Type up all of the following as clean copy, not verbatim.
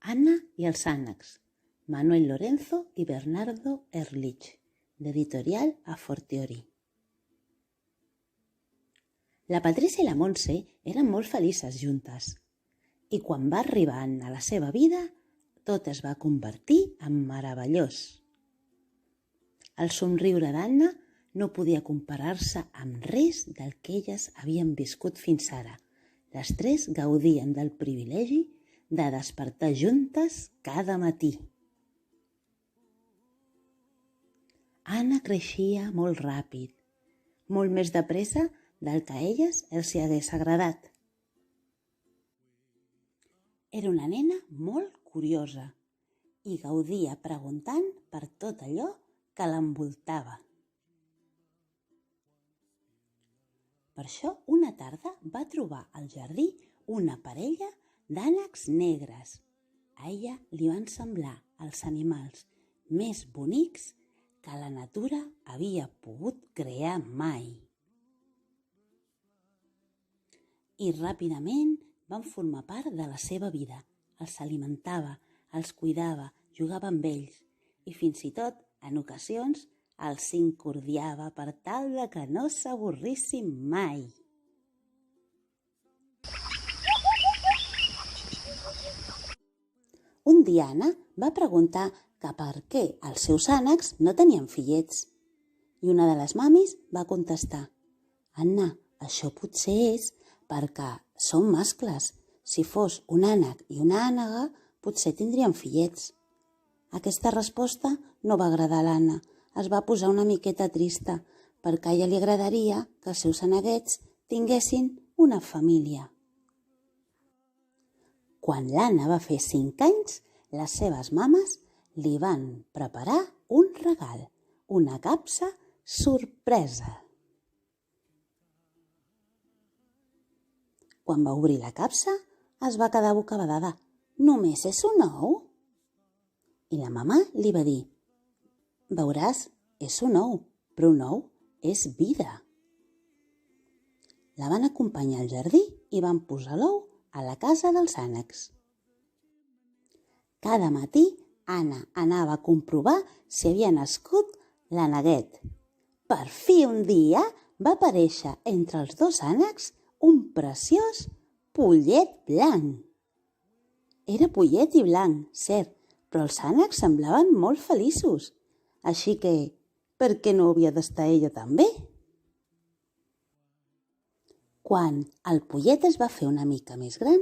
Anna i els ànecs, Manuel Lorenzo i Bernardo Ehrlich, d'Editorial A Fortiori. La Patrícia i la Montse eren molt felices juntes i quan va arribar a la seva vida tot es va convertir en meravellós. El somriure d'Anna no podia comparar-se amb res del que elles havien viscut fins ara. Les tres gaudien del privilegi de despertar juntes cada matí. Anna creixia molt ràpid, molt més de pressa del que a elles els hi hagués agradat. Era una nena molt curiosa i gaudia preguntant per tot allò que l'envoltava. Per això, una tarda va trobar al jardí una parella d'ànecs negres. A ella li van semblar els animals més bonics que la natura havia pogut crear mai. I ràpidament van formar part de la seva vida. Els alimentava, els cuidava, jugava amb ells i fins i tot, en ocasions, els incordiava per tal de que no s'avorrissin mai. Un dia Anna va preguntar que per què els seus ànecs no tenien fillets. I una de les mamis va contestar: «Anna, això potser és perquè són mascles. Si fos un ànec i una ànega, potser tindrien fillets». Aquesta resposta no va agradar a l'Anna. Es va posar una miqueta trista perquè a ella li agradaria que els seus aneguets tinguessin una família. Quan l'Anna va fer 5 anys, les seves mames li van preparar un regal, una capsa sorpresa. Quan va obrir la capsa, es va quedar bocabadada. «Només és un ou?» I la mamà li va dir: «Veuràs, és un ou, però un ou és vida». La van acompanyar al jardí i van posar l'ou a la casa dels ànecs. Cada matí Anna anava a comprovar si havia nascut l'àneguet. Per fi un dia va aparèixer entre els 2 ànecs un preciós pollet blanc. Era pollet i blanc, cert, però els ànecs semblaven molt feliços. Així que, per què no havia d'estar ella també? Quan el pollet es va fer una mica més gran,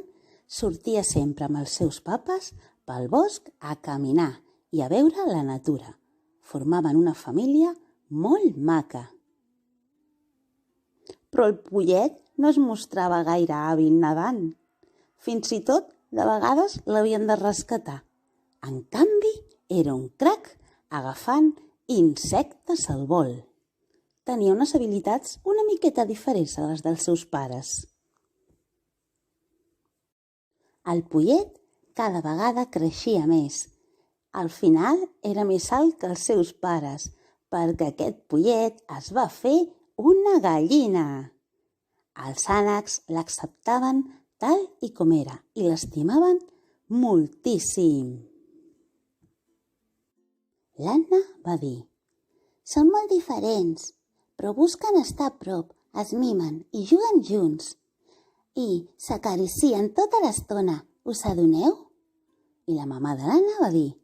sortia sempre amb els seus papes pel bosc a caminar i a veure la natura. Formaven una família molt maca. Però el pollet no es mostrava gaire hàbil nedant. Fins i tot, de vegades, l'havien de rescatar. En canvi, era un crac agafant insectes al vol. Tenia unes habilitats una miqueta diferents a les dels seus pares. El pollet cada vegada creixia més. Al final era més alt que els seus pares, perquè aquest pollet es va fer una gallina. Els ànecs l'acceptaven tal i com era i l'estimaven moltíssim. L'Anna va dir: «Són molt diferents, però busquen estar a prop, es mimen i juguen junts. I s'acaricien tota l'estona, us adoneu?» I la mamà de l'Anna va dir: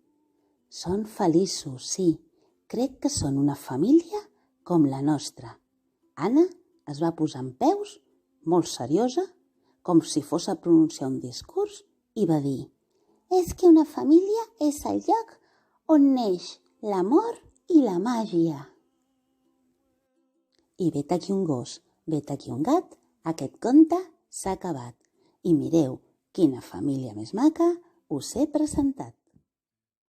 «Són feliços, sí. Crec que són una família com la nostra». Anna es va posar en peus, molt seriosa, com si fos a pronunciar un discurs, i va dir: «És que una família és el lloc on neix l'amor i la màgia». I vet aquí un gos, vet aquí un gat, aquest conte s'ha acabat. I mireu quina família més maca us he presentat.